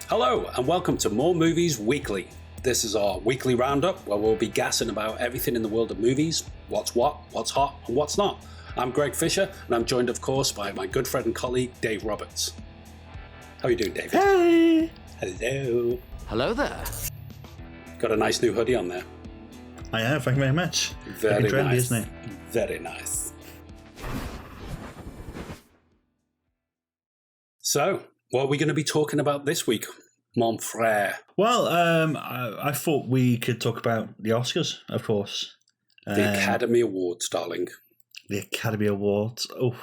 Hello, and welcome to More Movies Weekly. This is our weekly roundup where we'll be gassing about everything in the world of movies, what's what, what's hot, and what's not. I'm Greg Fisher, and I'm joined, of course, by my good friend and colleague, Dave Roberts. How are you doing, David? Hey! Hello. Hello there. Got a nice new hoodie on there. I have, thank you very much. Very trendy, nice. Isn't it? Very nice. So, what are we going to be talking about this week, mon frère? Well, I thought we could talk about the Oscars, of course. The Academy Awards, darling. The Academy Awards. Oh.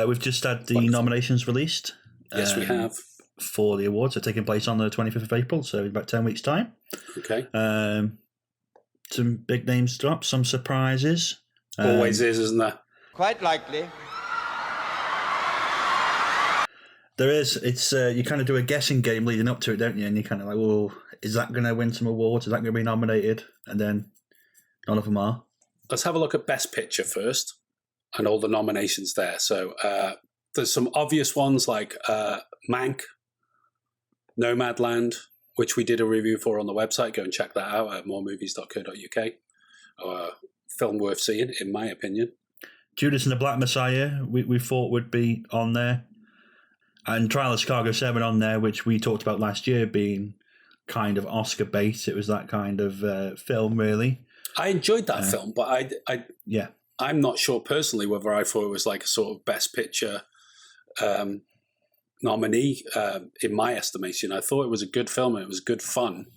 We've just had the nominations released. Yes, we have. For the awards. They're taking place on the 25th of April, so in about 10 weeks' time. Okay. Some big names dropped, some surprises. Always is, isn't there? Quite likely. There is. It's you kind of do a guessing game leading up to it, don't you? And you're kind of like, well, is that going to win some awards? Is that going to be nominated? And then none of them are. Let's have a look at Best Picture first and all the nominations there. So there's some obvious ones like Mank, Nomadland, which we did a review for on the website. Go and check that out at moremovies.co.uk. Film worth seeing, in my opinion. Judas and the Black Messiah, we thought would be on there. And Trial of Chicago 7 on there, which we talked about last year being kind of Oscar bait. It was that kind of film, really. I enjoyed that film, but I'm not sure personally whether I thought it was like a sort of Best Picture nominee in my estimation. I thought it was a good film and it was good fun,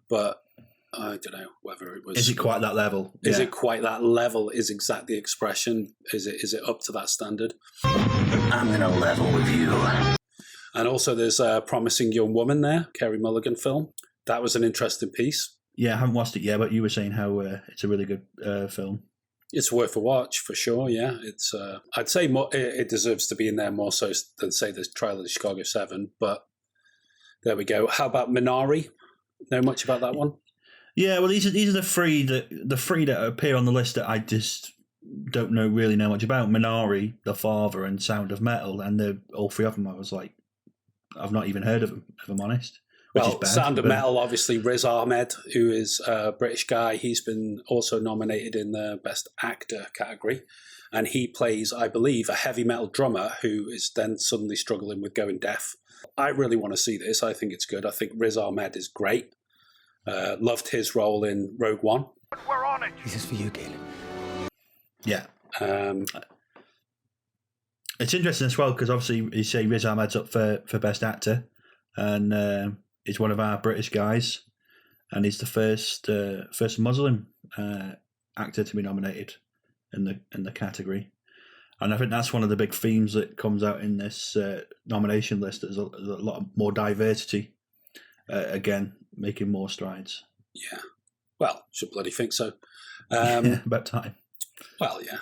but I don't know whether it was. Is it quite that level? Is it quite that level? Is exactly the expression? Is it up to that standard? I'm gonna level with you. And also, there's a Promising Young Woman there, Carey Mulligan film. That was an interesting piece. Yeah, I haven't watched it yet, but you were saying how it's a really good film. It's worth a watch for sure. Yeah, it's. I'd say more, it deserves to be in there more so than say the Trial of the Chicago 7. But there we go. How about Minari? Know much about that one? Yeah, well, these are the three that appear on the list that I just don't really know much about. Minari, The Father, and Sound of Metal, and all three of them. I was like, I've not even heard of them, if I'm honest. Which is bad, Sound of Metal, obviously, Riz Ahmed, who is a British guy, he's been also nominated in the Best Actor category. And he plays, I believe, a heavy metal drummer who is then suddenly struggling with going deaf. I really want to see this. I think it's good. I think Riz Ahmed is great. Loved his role in Rogue One. We're on it. This is for you, Caleb. Yeah. It's interesting as well because obviously you say Riz Ahmed's up for Best Actor, and he's one of our British guys, and he's the first Muslim actor to be nominated in the category. And I think that's one of the big themes that comes out in this nomination list. There's a lot more diversity. Again, making more strides. Yeah. Well, should bloody think so. About time. Well, yeah.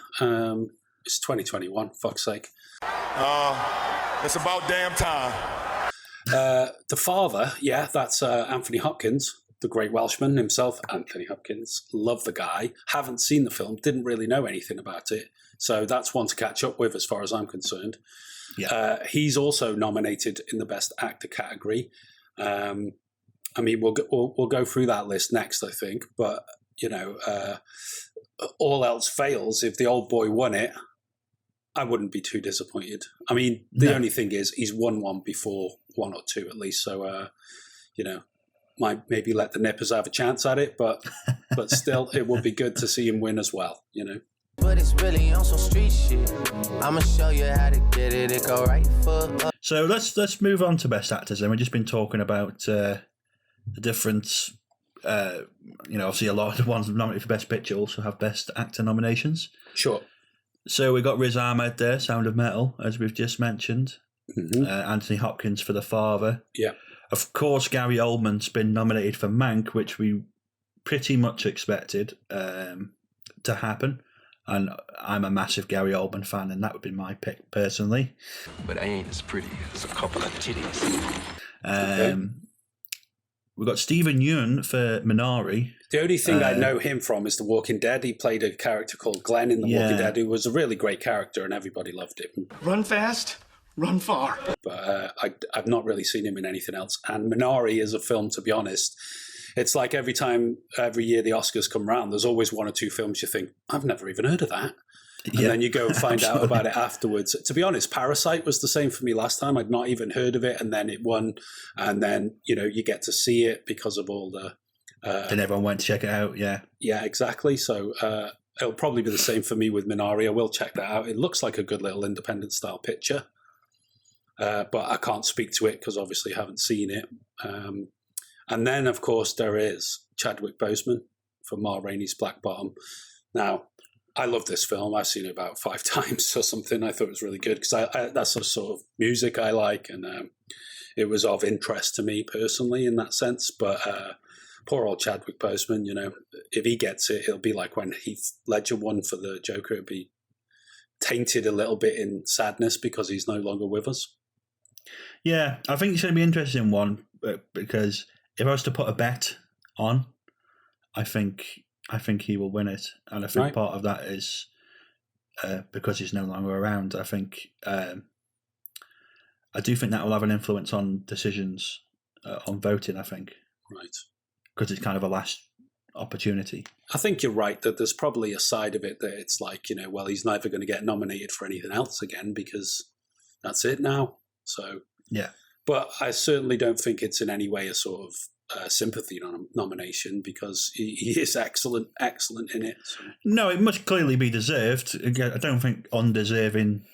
It's 2021, fuck's sake. It's about damn time. The Father, yeah, that's Anthony Hopkins, the great Welshman himself, Anthony Hopkins. Love the guy. Haven't seen the film, didn't really know anything about it. So that's one to catch up with as far as I'm concerned. Yeah. He's also nominated in the Best Actor category. I mean, we'll go through that list next, I think. But, you know, all else fails. If the old boy won it, I wouldn't be too disappointed. I mean, the only thing is he's won one before, one or two at least. So, you know, might maybe let the nippers have a chance at it. But still, it would be good to see him win as well, you know. But it's really on some street shit. I'ma show you how to get it. It go right foot up. So let's move on to Best Actors. And we've just been talking about the different, obviously a lot of the ones nominated for Best Picture also have Best Actor nominations. Sure. So we got Riz Ahmed there, Sound of Metal, as we've just mentioned. Mm-hmm. Anthony Hopkins for The Father. Yeah. Of course, Gary Oldman's been nominated for Mank, which we pretty much expected to happen. And I'm a massive Gary Oldman fan, and that would be my pick personally. But I ain't as pretty as a couple of titties. We've got Stephen Yeun for Minari. The only thing I know him from is The Walking Dead. He played a character called Glenn in The Walking Dead, who was a really great character, and everybody loved him. Run fast, Run far. But I've not really seen him in anything else. And Minari is a film, to be honest. It's like every year the Oscars come around, there's always one or two films you think, I've never even heard of that. And then you go and find out about it afterwards. To be honest, Parasite was the same for me last time. I'd not even heard of it, and then it won. And then, you get to see it because of all the... and everyone went to check it out, yeah. Yeah, exactly. So it'll probably be the same for me with Minari. I will check that out. It looks like a good little independent-style picture. But I can't speak to it because obviously I haven't seen it. And then, of course, there is Chadwick Boseman for Ma Rainey's Black Bottom. Now, I love this film. I've seen it about 5 times or something. I thought it was really good because that's the sort of music I like, and it was of interest to me personally in that sense. But poor old Chadwick Boseman, if he gets it, it'll be like when Heath Ledger won for the Joker. It'll be tainted a little bit in sadness because he's no longer with us. Yeah, I think it's going to be an interesting one because if I was to put a bet on, I think he will win it, and I think part of that is because he's no longer around. I think I do think that will have an influence on decisions on voting. I think because it's kind of a last opportunity. I think you're right that there's probably a side of it that it's like well, he's never going to get nominated for anything else again because that's it now. So yeah, but I certainly don't think it's in any way a sort of sympathy nomination because he is excellent in it. So. No, it must clearly be deserved. Again, I don't think undeserving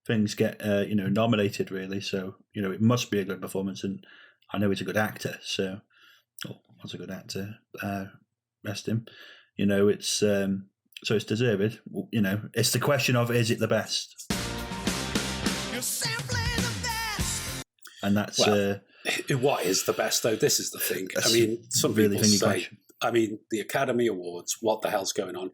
things get nominated really. So it must be a good performance, and I know he's a good actor. So, was a good actor. Rest him. It's so it's deserved. It's the question of is it the best? You're simply the best. And that's. What is the best, though? This is the thing. That's I mean, some really people say, question. The Academy Awards, what the hell's going on?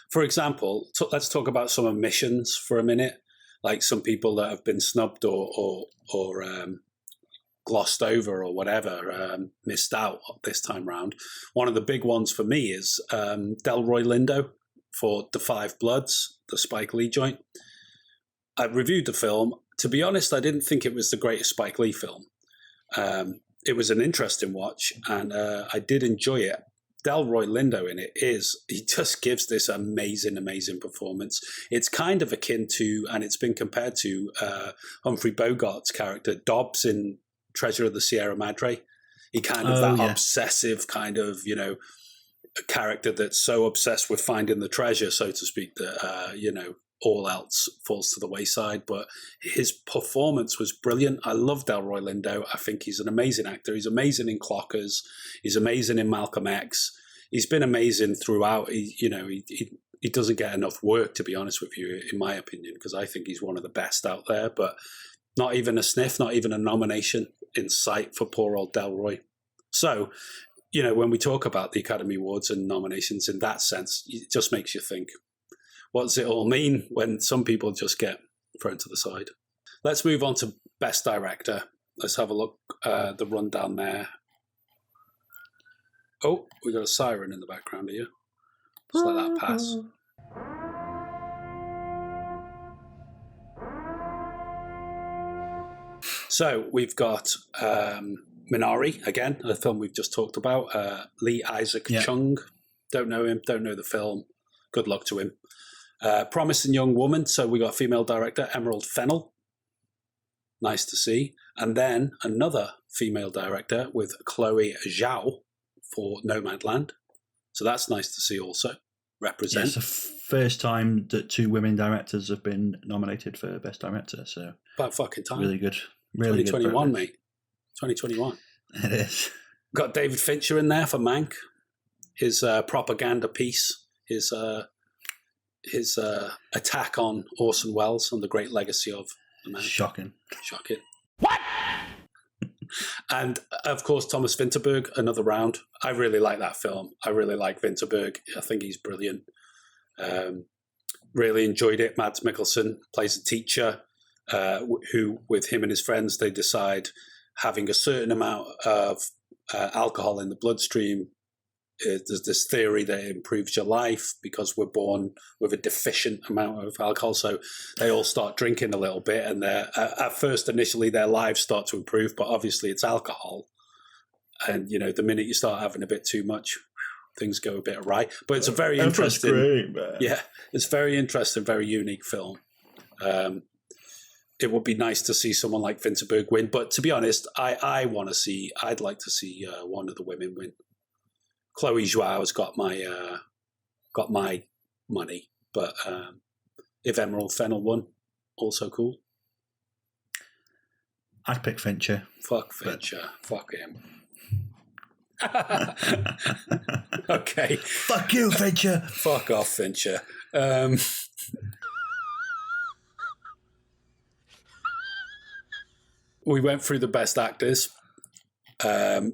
For example, let's talk about some omissions for a minute, like some people that have been snubbed or glossed over or whatever, missed out this time round. One of the big ones for me is Delroy Lindo for The Five Bloods, the Spike Lee joint. I reviewed the film. To be honest, I didn't think it was the greatest Spike Lee film. It was an interesting watch, and I did enjoy it. Delroy Lindo in it he just gives this amazing performance. It's kind of akin to, and it's been compared to Humphrey Bogart's character Dobbs in Treasure of the Sierra Madre. He kind of obsessive kind of, a character that's so obsessed with finding the treasure, so to speak, that, all else falls to the wayside. But his performance was brilliant. I love Delroy Lindo. I think he's an amazing actor. He's amazing in Clockers. He's amazing in Malcolm X. He's been amazing throughout. He doesn't get enough work, to be honest with you, in my opinion, because I think he's one of the best out there. But not even a sniff, not even a nomination in sight for poor old Delroy. So, when we talk about the Academy Awards and nominations in that sense, it just makes you think, what does it all mean when some people just get thrown to the side? Let's move on to Best Director. Let's have a look at the rundown there. Oh, we got a siren in the background here. Just let that pass. So we've got Minari, again, a film we've just talked about. Lee Isaac Chung. Don't know him, don't know the film. Good luck to him. Promising Young Woman. So we got a female director, Emerald Fennell. Nice to see. And then another female director with Chloe Zhao for Nomadland. So that's nice to see also. Represent. It's the first time that 2 women directors have been nominated for Best Director. So about fucking time. Really good. Really 2021, good. Mate. 2021. It is. Got David Fincher in there for Mank. His propaganda piece. His attack on Orson Welles and the great legacy of the man. Shocking. What? And, of course, Thomas Vinterberg, Another Round. I really like that film. I really like Vinterberg. I think he's brilliant. Really enjoyed it. Mads Mikkelsen plays a teacher who, with him and his friends, they decide having a certain amount of alcohol in the bloodstream there's this theory that it improves your life because we're born with a deficient amount of alcohol. So they all start drinking a little bit, and at first, initially, their lives start to improve. But obviously, it's alcohol, and the minute you start having a bit too much, things go a bit awry. But it's a very interesting. Great, man. Yeah, it's very interesting, very unique film. It would be nice to see someone like Vinterberg win, but to be honest, I'd like to see one of the women win. Chloe Zhao's got my money, but if Emerald Fennell won, also cool. I'd pick Fincher. Fuck Fincher. Fuck him. Okay. Fuck you, Fincher. Fuck off, Fincher. We went through the best actors. Our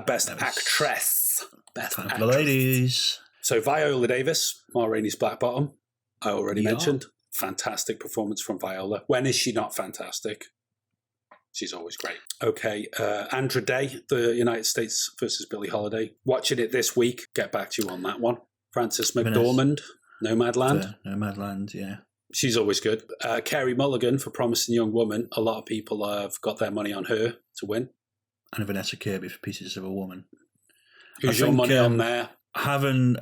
best actress. Best Time for actress. the ladies. So Viola Davis, Ma Rainey's Black Bottom, I already mentioned. Fantastic performance from Viola. When is she not fantastic? She's always great. Okay, Andra Day, the United States versus Billie Holiday. Watching it this week. Get back to you on that one. Frances McDormand, Nomadland. Nomadland, yeah. She's always good. Carey Mulligan for Promising Young Woman. A lot of people have got their money on her to win. And Vanessa Kirby for Pieces of a Woman. Who's your money on there? I haven't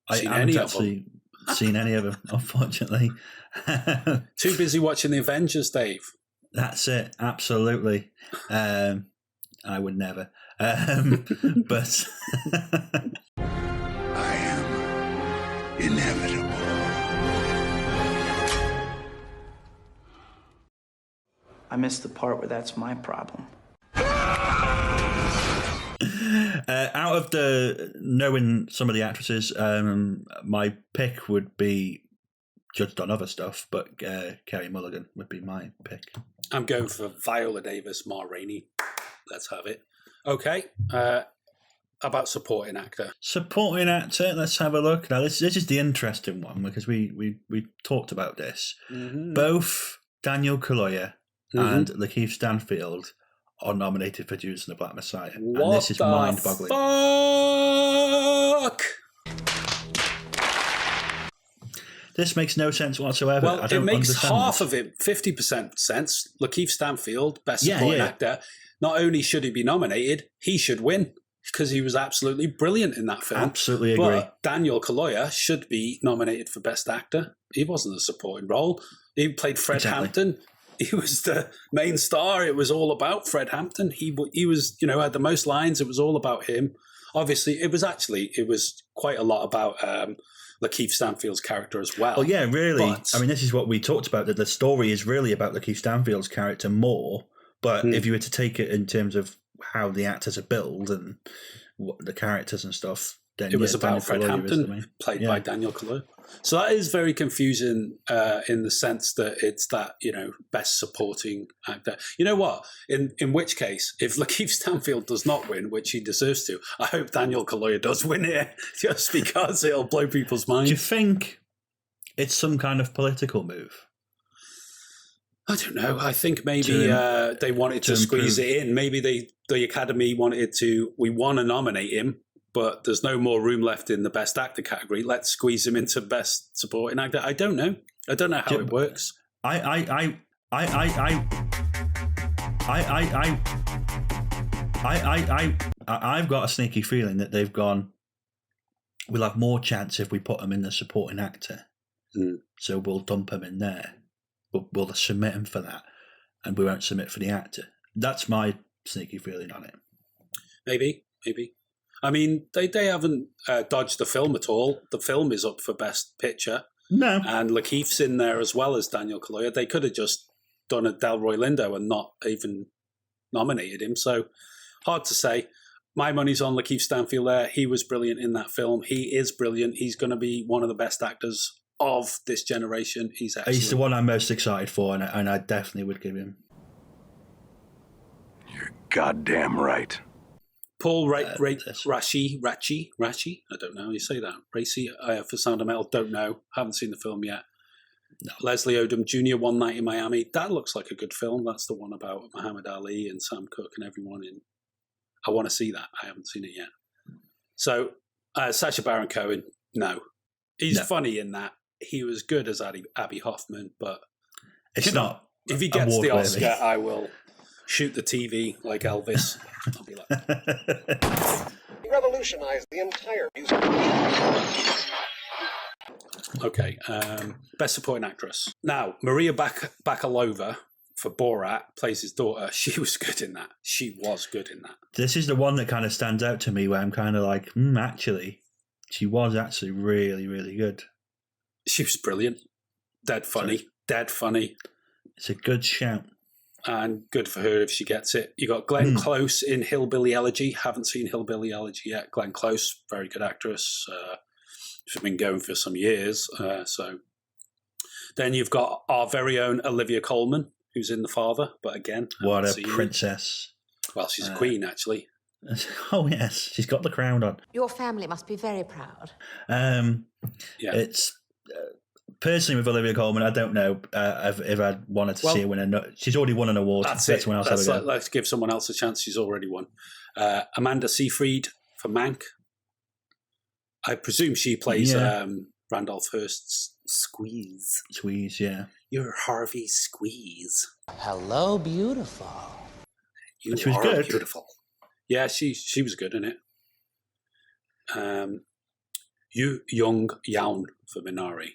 actually seen any of them, unfortunately. Too busy watching the Avengers, Dave. That's it, absolutely. I would never. But I am inevitable. I missed the part where that's my problem. Out of knowing some of the actresses, my pick would be judged on other stuff, but Carey Mulligan would be my pick. I'm going for Viola Davis, Ma Rainey. Let's have it. Okay. About supporting actor. Supporting actor, let's have a look. Now, this is the interesting one because we talked about this. Mm-hmm. Both Daniel Kaluuya and Lakeith Stanfield are nominated for Judas and the Black Messiah. What and this is mind-boggling. Fuck? This makes no sense whatsoever. Well, it makes half this. of it 50% sense. Lakeith Stanfield, best supporting actor. Not only should he be nominated, he should win because he was absolutely brilliant in that film. Absolutely agree. But Daniel Kaluuya should be nominated for best actor. He wasn't a supporting role. He played Fred Hampton. He was the main star. It was all about Fred Hampton. He was, had the most lines. It was all about him. Obviously, it was quite a lot about Lakeith Stanfield's character as well. Oh, yeah, really. But, this is what we talked about, that the story is really about Lakeith Stanfield's character more. But if you were to take it in terms of how the actors are built and what the characters and stuff, then it was about Fred Hampton, played by Daniel Kaluuya. So that is very confusing in the sense that it's that, best supporting actor. You know what? In which case, if Lakeith Stanfield does not win, which he deserves to, I hope Daniel Kaluuya does win it, just because it'll blow people's minds. Do you think it's some kind of political move? I don't know. I think maybe they wanted to squeeze it in. Maybe the Academy wanted to, we want to nominate him, but there's no more room left in the best actor category. Let's squeeze him into best supporting actor. I don't know. I don't know how it works. I've got a sneaky feeling that they've gone, we'll have more chance if we put him in the supporting actor. So we'll dump him in there. We'll submit him for that, and we won't submit for the actor. That's my sneaky feeling on it. Maybe. I mean, they haven't dodged the film at all. The film is up for Best Picture. No. And Lakeith's in there as well as Daniel Kaluuya. They could have just done a Delroy Lindo and not even nominated him. So, hard to say. My money's on Lakeith Stanfield there. He was brilliant in that film. He is brilliant. He's going to be one of the best actors of this generation. He's excellent. He's the one I'm most excited for, and I definitely would give him. You're goddamn right. Paul Raci, I don't know how you say that. Raci, for Sound of Metal, don't know. Haven't seen the film yet. No. Leslie Odom Jr., One Night in Miami. That looks like a good film. That's the one about Muhammad Ali and Sam Cooke and everyone in. I want to see that. I haven't seen it yet. So Sacha Baron Cohen, no. He's funny in that. He was good as Abby Hoffman, but it's not. If he gets the Oscar, I will shoot the TV like Elvis. I'll be like, He revolutionized the entire music. Okay, best supporting actress. Now, Maria Bakalova for Borat plays his daughter. She was good in that. She was good in that. This is the one that kind of stands out to me where I'm kind of like, actually, she was actually really, really good. She was brilliant. Dead funny. Dead funny. It's a good shout. And good for her if she gets it. You got Glenn Close in Hillbilly Elegy. Haven't seen Hillbilly Elegy yet. Glenn Close, very good actress. She's been going for some years. So then you've got our very own Olivia Colman, who's in The Father. But again, what a princess! Well, she's a queen actually. Oh yes, she's got the crown on. Your family must be very proud. Yeah, it's. Personally, with Olivia Colman, I don't know if I'd wanted to see her win a. She's already won an award. That's it. Let's give someone else a chance. She's already won. Amanda Seyfried for Mank. I presume she plays Randolph Hearst's Squeeze. Squeeze, yeah. You're Harvey Squeeze. Hello, beautiful. She was good. Beautiful. Yeah, she was good in it. Yu Young Yaun for Minari.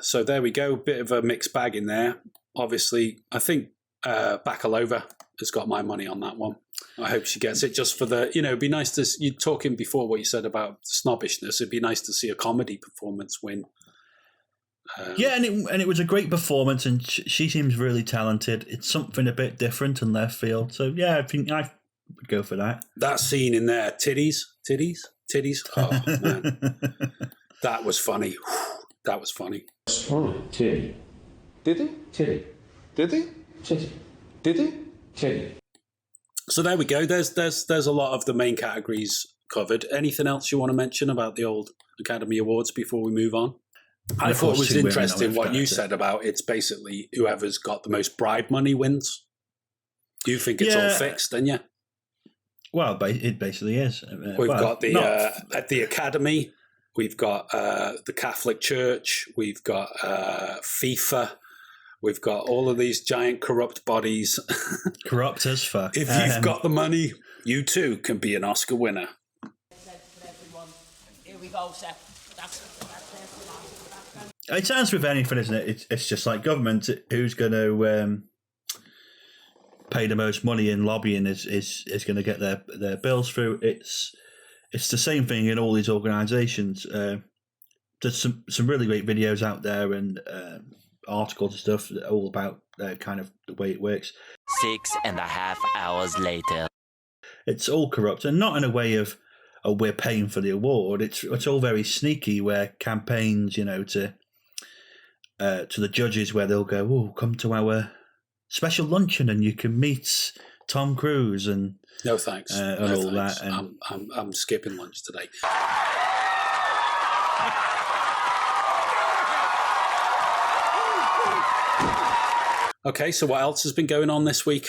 So there we go. Bit of a mixed bag in there. Obviously, I think Bakalova has got my money on that one. I hope she gets it just for the, it'd be nice to, you talking before what you said about snobbishness. It'd be nice to see a comedy performance win. Yeah, and it was a great performance, and she seems really talented. It's something a bit different and left field. So yeah, I think I would go for that. That scene in there, titties. Oh man, that was funny. That was funny. Oh, titty. Did he? Titty. Did he? Titty. Did he? Titty. So there we go. There's a lot of the main categories covered. Anything else you want to mention about the old Academy Awards before we move on? I thought it was interesting what you said about it's basically whoever's got the most bribe money wins. Do you think it's all fixed, don't you? Well, it basically is. We've got at the Academy. We've got the Catholic Church. We've got FIFA. We've got all of these giant corrupt bodies. Corrupt as fuck. If you've got the money, you too can be an Oscar winner. Here we go, Seth. It sounds with anything, isn't it? It's just like government. Who's going to pay the most money in lobbying is going to get their bills through. It's the same thing in all these organisations. There's some really great videos out there and articles and stuff all about kind of the way it works. 6.5 hours later. It's all corrupt, and not in a way of we're paying for the award. It's all very sneaky, where campaigns, to the judges, where they'll go, "Oh, come to our special luncheon, and you can meet Tom Cruise," and no thanks, and no all thanks. that. And I'm skipping lunch today. Okay, so what else has been going on this week?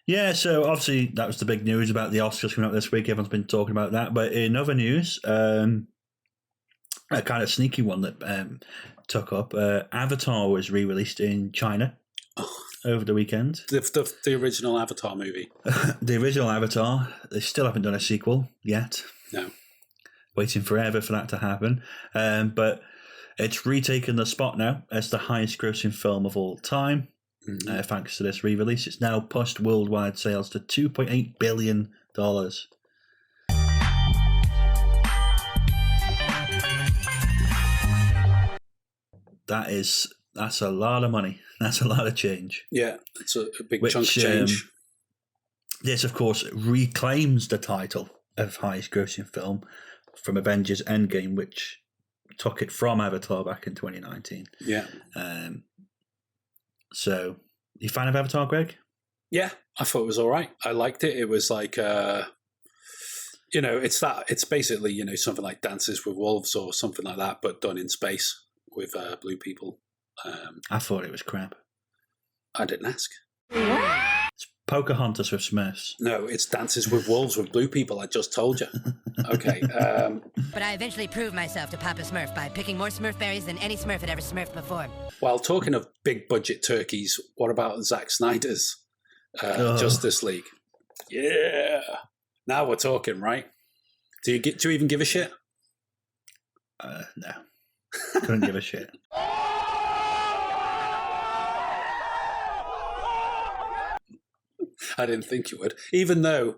Yeah, so obviously that was the big news about the Oscars coming up this week. Everyone's been talking about that. But in other news, a kind of sneaky one that took up, Avatar was re-released in China over the weekend. The original Avatar movie. The original Avatar. They still haven't done a sequel yet. No. Waiting forever for that to happen. But it's retaken the spot now as the highest grossing film of all time. Mm-hmm. Thanks to this re-release, it's now pushed worldwide sales to $2.8 billion. That's a lot of money. That's a lot of change. Yeah, it's a big chunk of change. This, of course, reclaims the title of highest grossing film from Avengers Endgame, which took it from Avatar back in 2019. Yeah. So, you a fan of Avatar, Greg? Yeah, I thought it was all right. I liked it. It was like, it's basically, something like Dances with Wolves or something like that, but done in space with blue people. I thought it was crap. I didn't ask. It's Pocahontas with Smurfs. No, it's Dances with Wolves with blue people. I just told you. Okay. But I eventually proved myself to Papa Smurf by picking more Smurf berries than any Smurf had ever smurfed before. Well, talking of big budget turkeys, what about Zack Snyder's Justice League? Yeah. Now we're talking, right? Do you even give a shit? No. Couldn't give a shit. I didn't think you would, even though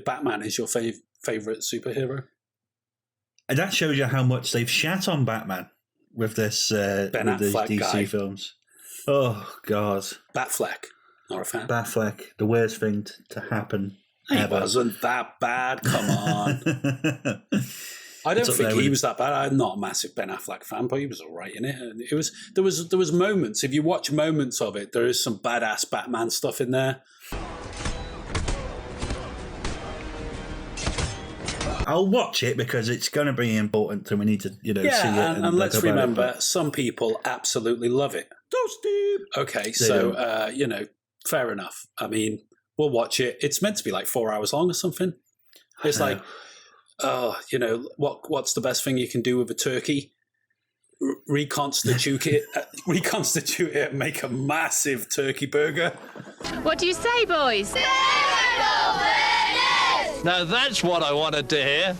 Batman is your favorite superhero. And that shows you how much they've shat on Batman with this Ben with these Affleck DC guy. films. Oh God, Batfleck, not a fan. Batfleck, the worst thing to happen He ever. wasn't that bad. Come on. I don't think he was that bad. I'm not a massive Ben Affleck fan, but he was all right in it. And there was moments. If you watch moments of it, there is some badass Batman stuff in there. I'll watch it because it's going to be important, and we need to, see it. And let's talk about remember, it, some people absolutely love it. Okay, so fair enough. I mean, we'll watch it. It's meant to be like 4 hours long or something. It's like, what's the best thing you can do with a turkey? Reconstitute it, and make a massive turkey burger. What do you say, boys? Now that's what I wanted to hear.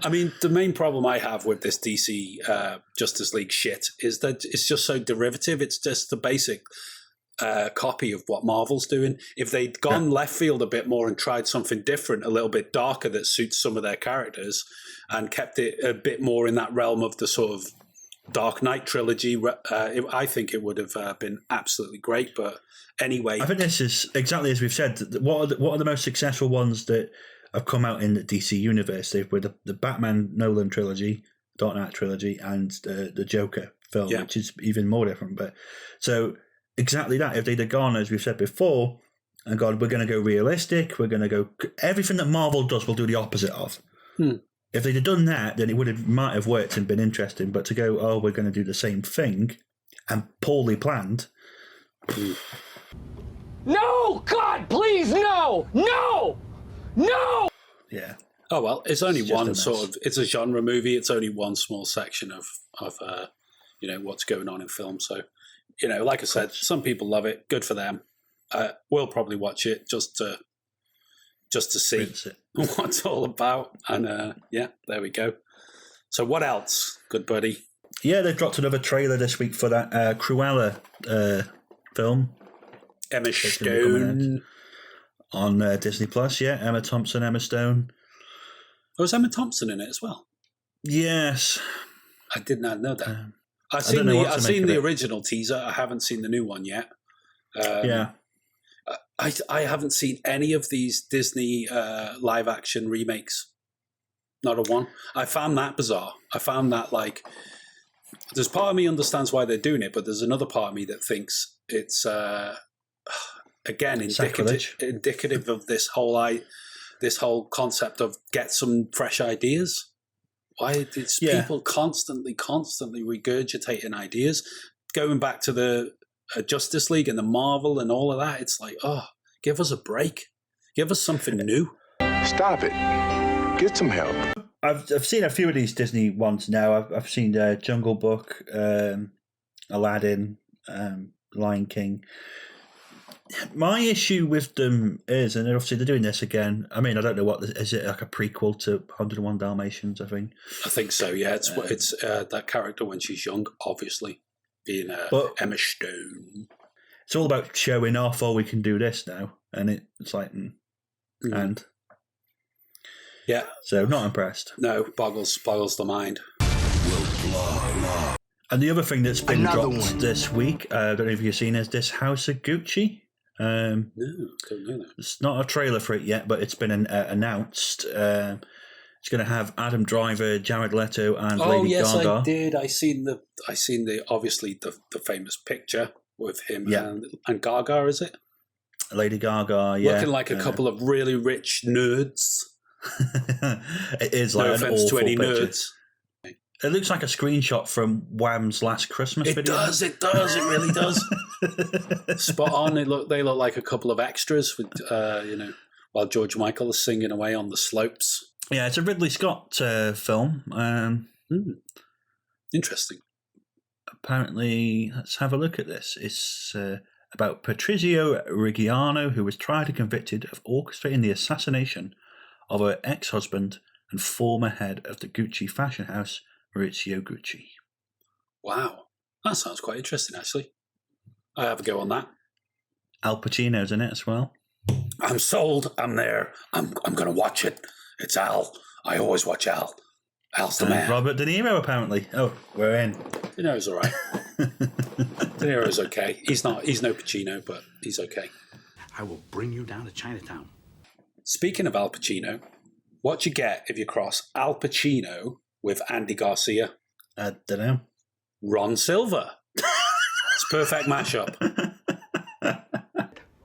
I mean, the main problem I have with this DC Justice League shit is that it's just so derivative. It's just the basic copy of what Marvel's doing. If they'd gone left field a bit more and tried something different, a little bit darker that suits some of their characters, and kept it a bit more in that realm of the sort of Dark Knight trilogy, I think it would have been absolutely great. But anyway, I think this is exactly as we've said. What are the most successful ones that have come out in the DC universe? They've were the Batman Nolan trilogy, Dark Knight trilogy, and the Joker film, which is even more different. But so exactly that. If they'd have gone, as we've said before, and gone, we're going to go realistic. We're going to go everything that Marvel does. We'll do the opposite of. If they'd have done that, then it might have worked and been interesting. But to go, we're going to do the same thing, and poorly planned. No, God, please, no, no, no. Yeah. Oh well, it's only one mess. sort of. It's a genre movie. It's only one small section of what's going on in film. So, like I said, some people love it. Good for them. We'll probably watch it just to see what it's all about. And there we go. So what else, good buddy? Yeah, they've dropped another trailer this week for that Cruella film. Emma Stone on Disney Plus. Yeah, Emma Thompson, Emma Stone. Oh, was Emma Thompson in it as well? Yes, I did not know that. I've seen the original teaser. I haven't seen the new one yet. I haven't seen any of these Disney live action remakes. Not a one. I found that bizarre. I found that there's part of me understands why they're doing it, but there's another part of me that thinks it's again indicative of this whole concept of get some fresh ideas. Why is people constantly regurgitating ideas, going back to the Justice League and the Marvel and all of that? It's like, give us a break, give us something new. Stop it. Get some help. I've seen a few of these Disney ones now. I've seen Jungle Book, Aladdin, Lion King. My issue with them is, and obviously they're doing this again. I mean, I don't know is it like a prequel to 101 Dalmatians? I think so. Yeah, it's that character when she's young, obviously being Emma Stone. It's all about showing off. Oh, we can do this now, and it's like, and yeah. So not impressed. No, boggles the mind. And the other thing that's been dropped this week, I don't know if you've seen, is this House of Gucci. No, don't know that. It's not a trailer for it yet, but it's been announced. It's going to have Adam Driver, Jared Leto, and Lady Gaga. Oh yes, I did. I seen the obviously the famous picture with him and Gaga. Is it Lady Gaga? Yeah, looking like a couple of really rich nerds. It is no like offense an to any picture. nerds. It looks like a screenshot from Wham's last Christmas video. It really does. Spot on. They look like a couple of extras with, while George Michael is singing away on the slopes. Yeah, it's a Ridley Scott film. Interesting. Apparently, let's have a look at this. It's about Patrizio Reggiano, who was tried and convicted of orchestrating the assassination of her ex-husband and former head of the Gucci fashion house, Maurizio Gucci. Wow. That sounds quite interesting, actually. I have a go on that. Al Pacino's in it as well. I'm sold. I'm there. I'm going to watch it. It's Al. I always watch Al. Al's the man. Robert De Niro, apparently. Oh, we're in. De Niro's all right. De Niro's okay. He's no Pacino, but he's okay. I will bring you down to Chinatown. Speaking of Al Pacino, what you get if you cross Al Pacino with Andy Garcia? I don't know. Ron Silver. It's a perfect mashup.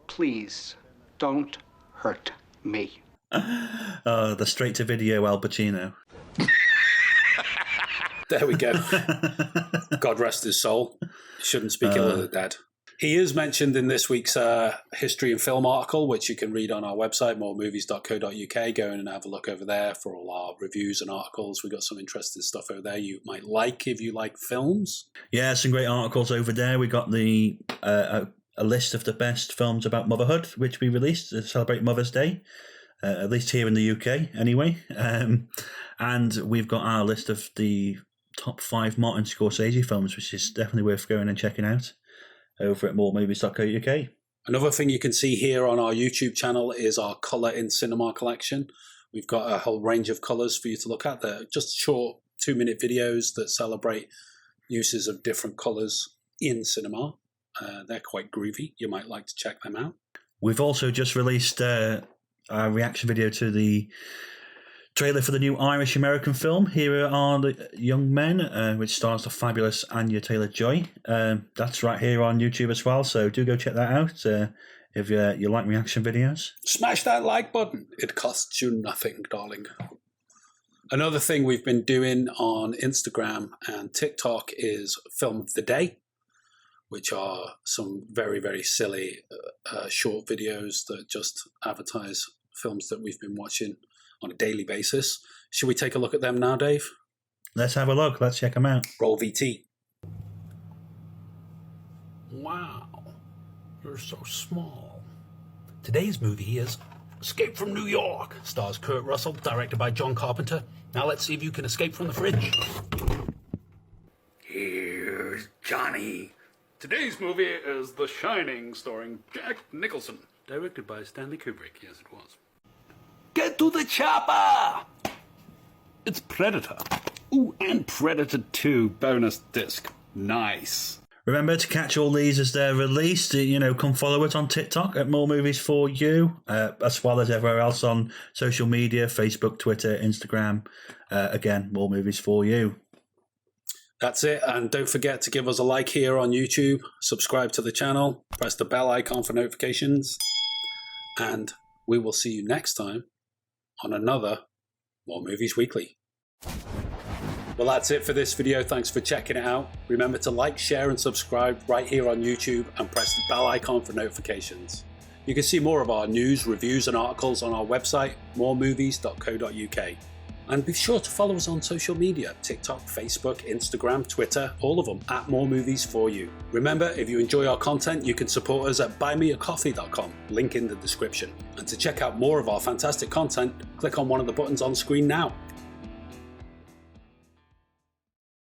Please don't hurt me. Oh, the straight-to-video Al Pacino. There we go. God rest his soul. Shouldn't speak ill of the dead. He is mentioned in this week's history and film article, which you can read on our website, moremovies.co.uk. Go in and have a look over there for all our reviews and articles. We've got some interesting stuff over there you might like if you like films. Yeah, some great articles over there. We got the a list of the best films about motherhood, which we released to celebrate Mother's Day, at least here in the UK anyway. And we've got our list of the top 5 Martin Scorsese films, which is definitely worth going and checking out over at moremovies.co.uk. Another thing you can see here on our YouTube channel is our Colour in Cinema collection. We've got a whole range of colours for you to look at. They're just short 2-minute videos that celebrate uses of different colours in cinema. They're quite groovy. You might like to check them out. We've also just released our reaction video to the trailer for the new Irish-American film, Here Are the Young Men, which stars the fabulous Anya Taylor-Joy. That's right here on YouTube as well, so do go check that out if you like reaction videos. Smash that like button. It costs you nothing, darling. Another thing we've been doing on Instagram and TikTok is Film of the Day, which are some very, very silly short videos that just advertise films that we've been watching on a daily basis. Should we take a look at them now, Dave? Let's have a look. Let's check them out. Roll VT. Wow, you're so small. Today's movie is Escape from New York. Stars Kurt Russell, directed by John Carpenter. Now let's see if you can escape from the fridge. Here's Johnny. Today's movie is The Shining, starring Jack Nicholson. Directed by Stanley Kubrick. Yes, it was. Get to the chopper! It's Predator. Ooh, and Predator 2 bonus disc. Nice. Remember to catch all these as they're released. Come follow us on TikTok at More Movies For You, as well as everywhere else on social media, Facebook, Twitter, Instagram. Again, More Movies For You. That's it. And don't forget to give us a like here on YouTube, subscribe to the channel, press the bell icon for notifications, and we will see you next time on another More Movies Weekly. Well, that's it for this video. Thanks for checking it out. Remember to like, share, and subscribe right here on YouTube and press the bell icon for notifications. You can see more of our news, reviews, and articles on our website, moremovies.co.uk. And be sure to follow us on social media, TikTok, Facebook, Instagram, Twitter, all of them, at More Movies For You. Remember, if you enjoy our content, you can support us at buymeacoffee.com, link in the description. And to check out more of our fantastic content, click on one of the buttons on screen now.